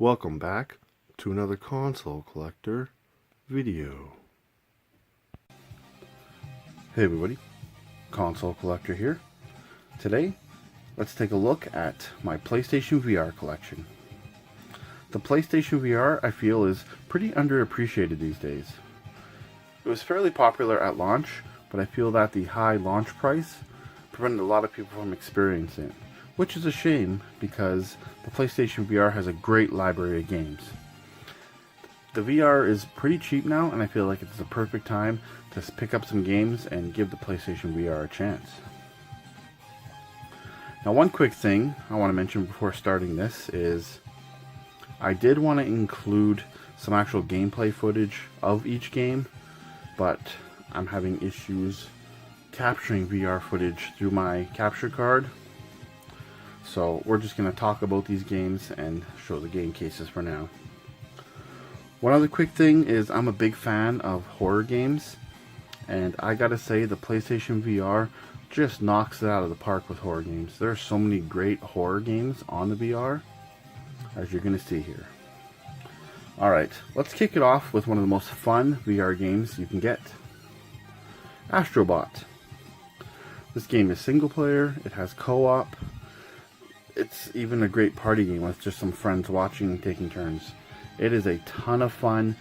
Welcome back to another console collector video. Hey everybody, console collector here. Today, let's take a look at my PlayStation VR collection. The PlayStation VR, I feel, is pretty underappreciated these days. It was fairly popular at launch, but I feel that the high launch price prevented a lot of people from experiencing it, which is a shame because the PlayStation VR has a great library of games. The VR is pretty cheap now, and I feel like it's the perfect time to pick up some games and give the PlayStation VR a chance. Now, one quick thing I want to mention before starting this is I did want to include some actual gameplay footage of each game, but I'm having issues capturing VR footage through my capture card. So we're just going to talk about these games and show the game cases for now. One other quick thing is I'm a big fan of horror games, and I gotta say the PlayStation VR just knocks it out of the park with horror games. There are so many great horror games on the VR, as you're going to see here. Alright, let's kick it off with one of the most fun VR games you can get. Astrobot. This game is single player, it has co-op. It's even a great party game with just some friends watching and taking turns. It is a ton of fun.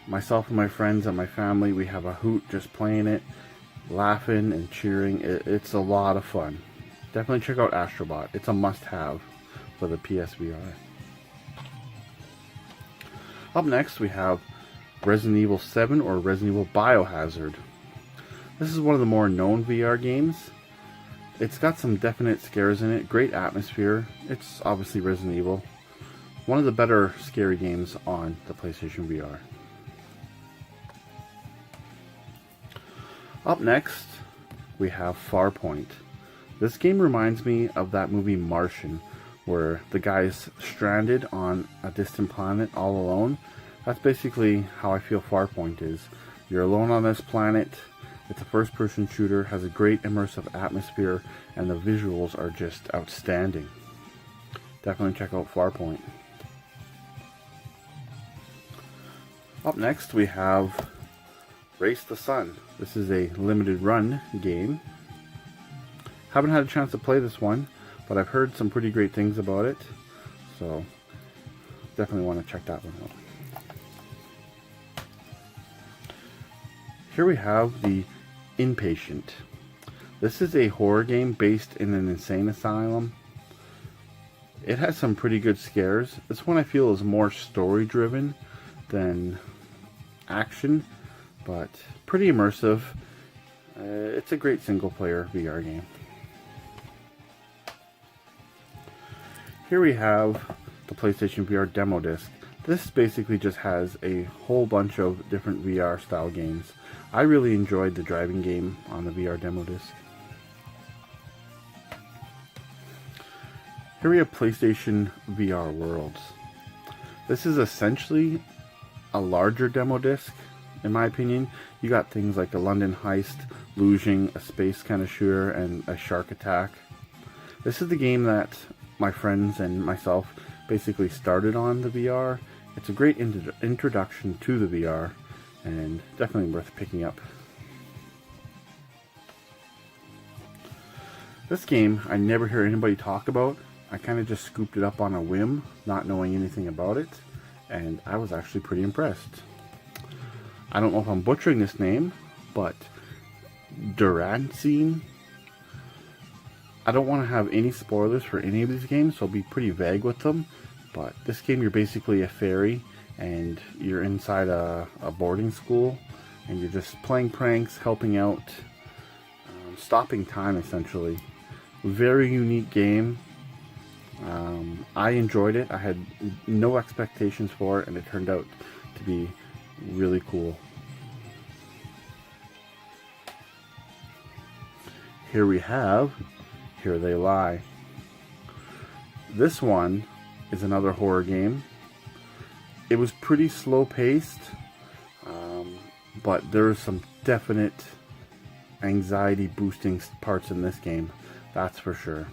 Myself and my friends and my family, we have a hoot just playing it, laughing and cheering. It's a lot of fun. Definitely check out Astrobot. It's a must-have for the PSVR. Up next, we have Resident Evil 7 or Resident Evil Biohazard. This is one of the more known VR games. It's got some definite scares in it, great atmosphere. It's obviously Resident Evil. One of the better scary games on the PlayStation VR. Up next, we have Farpoint. This game reminds me of that movie Martian, where the guy's stranded on a distant planet all alone. That's basically how I feel Farpoint is. You're alone on this planet. It's a first-person shooter, has a great immersive atmosphere, and the visuals are just outstanding. Definitely check out Farpoint. Up next, we have Race the Sun. This is a limited run game. Haven't had a chance to play this one, but I've heard some pretty great things about it, so definitely want to check that one out. Here we have the Inpatient. This is a horror game based in an insane asylum. It has some pretty good scares. This one I feel is more story driven than action, but pretty immersive. It's a great single player VR game. Here we have the PlayStation VR demo disc. This basically just has a whole bunch of different VR style games. I really enjoyed the driving game on the VR demo disc. Here we have PlayStation VR Worlds. This is essentially a larger demo disc, in my opinion. You got things like a London heist, luging, a space kind of shooter, and a shark attack. This is the game that my friends and myself basically started on the VR. It's a great introduction to the VR, and definitely worth picking up. This game I never hear anybody talk about. I kind of just scooped it up on a whim, not knowing anything about it, and I was actually pretty impressed. I don't know if I'm butchering this name, but Durantine. I don't want to have any spoilers for any of these games, so I'll be pretty vague with them. But this game, you're basically a fairy, and you're inside a boarding school, and you're just playing pranks, helping out, stopping time essentially. Very unique game. I enjoyed it. I had no expectations for it, and it turned out to be really cool. Here we have Here They Lie. This one is another horror game. It was pretty slow paced, but there are some definite anxiety boosting parts in this game, that's for sure.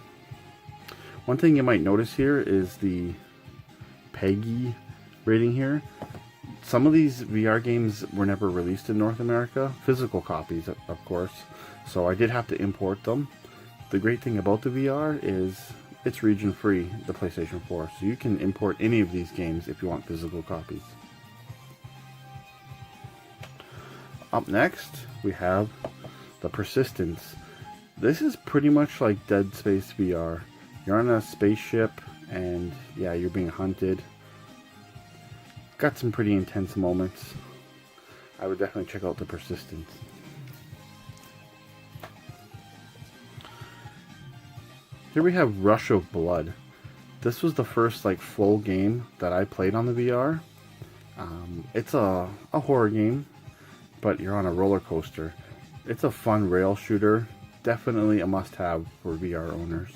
One thing you might notice here is the PEGI rating here. Some of these VR games were never released in North America, physical copies of course, so I did have to import them. The great thing about the VR is it's region free, the PlayStation 4, so you can import any of these games if you want physical copies. Up next, we have the Persistence. This is pretty much like Dead Space VR. You're on a spaceship and yeah, you're being hunted. Got some pretty intense moments. I would definitely check out the Persistence. Here we have Rush of Blood. This was the first like full game that I played on the VR. It's a horror game, but you're on a roller coaster. It's a fun rail shooter. Definitely a must-have for VR owners.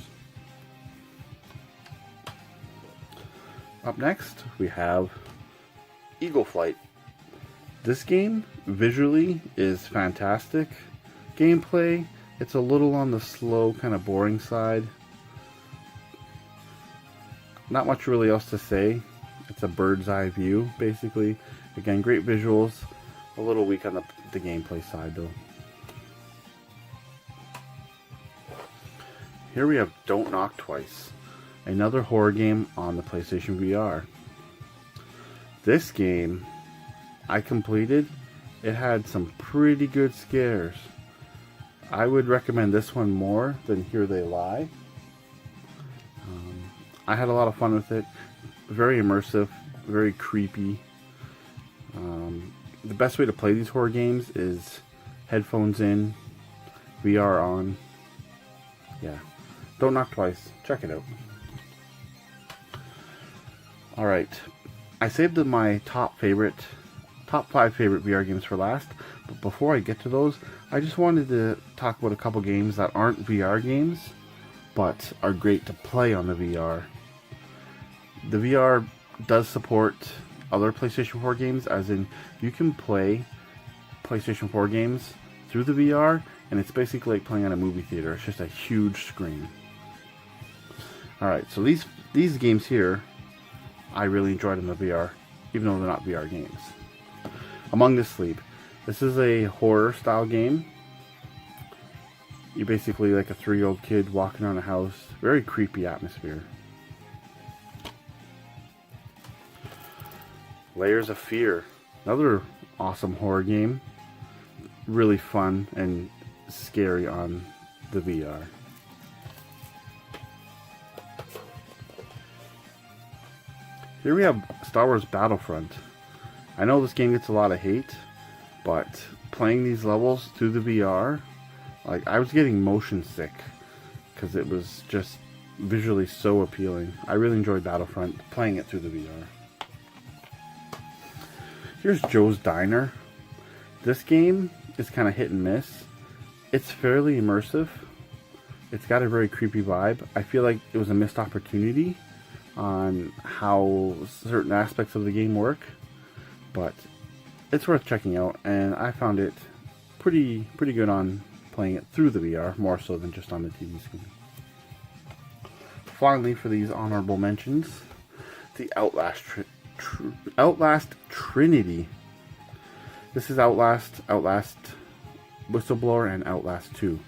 Up next, we have Eagle Flight. This game visually is fantastic. Gameplay, it's a little on the slow, kind of boring side. Not much really else to say. It's a bird's eye view, basically. Again, great visuals. A little weak on the gameplay side, though. Here we have Don't Knock Twice, another horror game on the PlayStation VR. This game I completed. It had some pretty good scares. I would recommend this one more than Here They Lie. I had a lot of fun with it. Very immersive, very creepy. The best way to play these horror games is headphones in, VR on. Yeah. Don't Knock Twice. Check it out. Alright. I saved my top 5 favorite VR games for last. But before I get to those, I just wanted to talk about a couple games that aren't VR games, but are great to play on the VR. The VR does support other PlayStation 4 games, as in you can play PlayStation 4 games through the VR, and it's basically like playing on a movie theater. It's just a huge screen. Alright, so these games here, I really enjoyed in the VR, even though they're not VR games. Among the Sleep. This is a horror style game. You're basically like a 3-year-old kid walking around a house. Very creepy atmosphere. Layers of Fear. Another awesome horror game. Really fun and scary on the VR. Here we have Star Wars Battlefront. I know this game gets a lot of hate, but playing these levels through the VR, like I was getting motion sick because it was just visually so appealing. I really enjoyed Battlefront, playing it through the VR. Here's Joe's Diner. This game is kind of hit and miss. It's fairly immersive. It's got a very creepy vibe. I feel like it was a missed opportunity on how certain aspects of the game work, but it's worth checking out, and I found it pretty good on playing it through the VR, more so than just on the TV screen. Finally, for these honorable mentions, the Outlast Trinity. This is Outlast Whistleblower, and Outlast 2.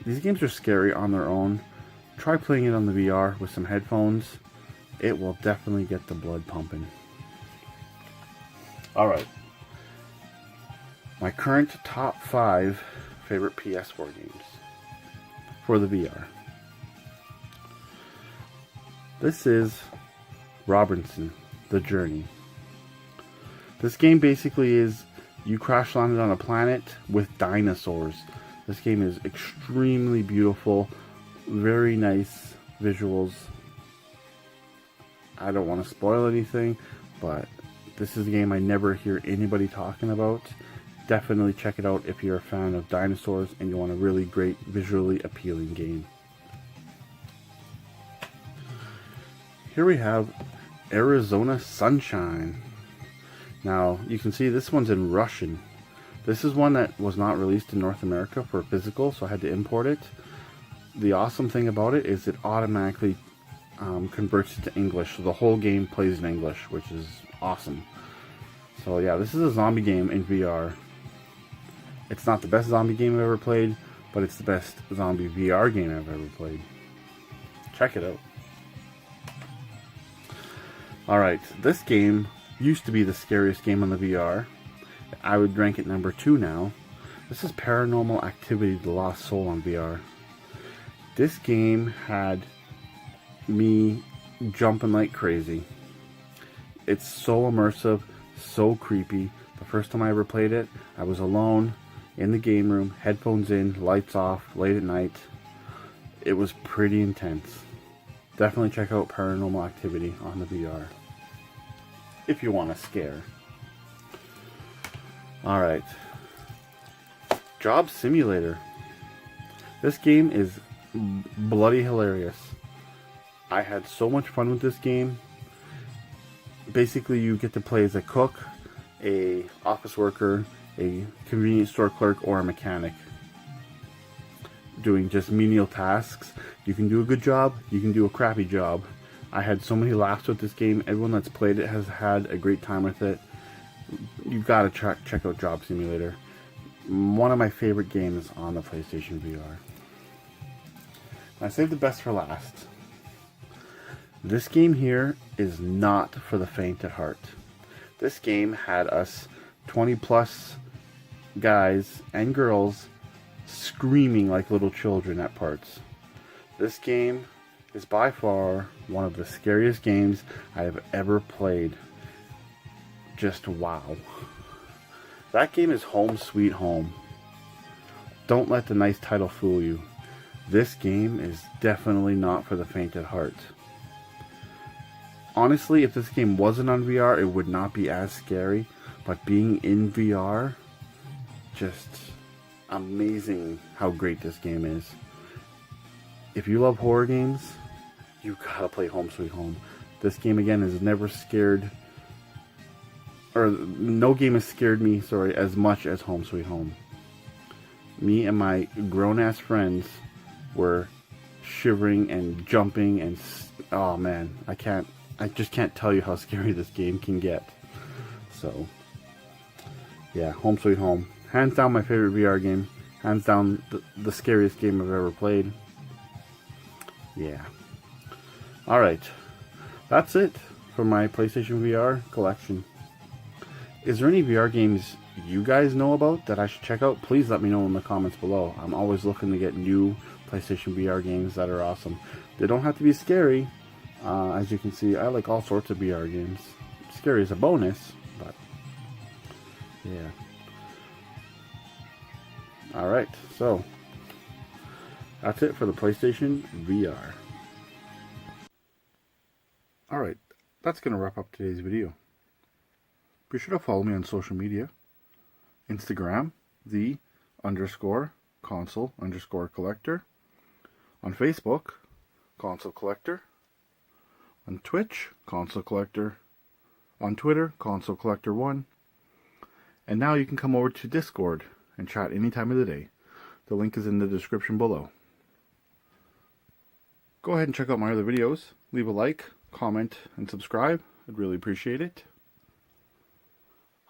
These games are scary on their own. Try playing it on the VR with some headphones. It will definitely get the blood pumping. Alright. My current top 5 favorite PS4 games for the VR. This is Robinson, The Journey. This game basically is you crash landed on a planet with dinosaurs. This game is extremely beautiful, very nice visuals. I don't want to spoil anything, but this is a game I never hear anybody talking about. Definitely check it out if you're a fan of dinosaurs and you want a really great, visually appealing game. Here we have Arizona Sunshine. Now, you can see this one's in Russian. This is one that was not released in North America for physical, so I had to import it. The awesome thing about it is it automatically converts it to English, so the whole game plays in English, which is awesome. So yeah, this is a zombie game in VR. It's not the best zombie game I've ever played, but it's the best zombie VR game I've ever played. Check it out. Alright, this game used to be the scariest game on the VR. I would rank it number 2 now. This is Paranormal Activity: The Lost Soul on VR. This game had me jumping like crazy. It's so immersive, so creepy. The first time I ever played it, I was alone in the game room, headphones in, lights off, late at night. It was pretty intense. Definitely check out Paranormal Activity on the VR if you want a scare. Alright. Job Simulator. This game is bloody hilarious. I had so much fun with this game. Basically, you get to play as a cook, a office worker, a convenience store clerk, or a mechanic, doing just menial tasks. You can do a good job, you can do a crappy job. I had so many laughs with this game. Everyone that's played it has had a great time with it. You've got to check out Job Simulator. One of my favorite games on the PlayStation VR. I saved the best for last. This game here is not for the faint at heart. This game had us 20 plus guys and girls screaming like little children at parts. This game is by far one of the scariest games I have ever played. Just wow. That game is Home Sweet Home. Don't let the nice title fool you. This game is definitely not for the faint at heart. Honestly, if this game wasn't on VR, it would not be as scary. But being in VR, just amazing how great this game is. If you love horror games, you gotta play Home Sweet Home. This game again is never scared, or no game has scared me, as much as Home Sweet Home. Me and my grown-ass friends were shivering and jumping and, oh man, I just can't tell you how scary this game can get. So, yeah, Home Sweet Home. Hands down my favorite VR game. Hands down the scariest game I've ever played. Yeah. Alright. That's it for my PlayStation VR collection. Is there any VR games you guys know about that I should check out? Please let me know in the comments below. I'm always looking to get new PlayStation VR games that are awesome. They don't have to be scary. As you can see, I like all sorts of VR games. Scary is a bonus, but yeah. Alright, so that's it for the PlayStation VR. Alright, that's going to wrap up today's video. Be sure to follow me on social media. Instagram, _console_collector. On Facebook, Console Collector. On Twitch, Console Collector. On Twitter, Console Collector 1. And now you can come over to Discord and chat any time of the day. The link is in the description below. Go ahead and check out my other videos. Leave a like, comment, and subscribe. I'd really appreciate it.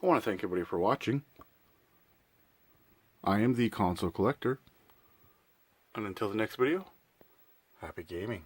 I want to thank everybody for watching. I am the Console Collector. And until the next video, happy gaming.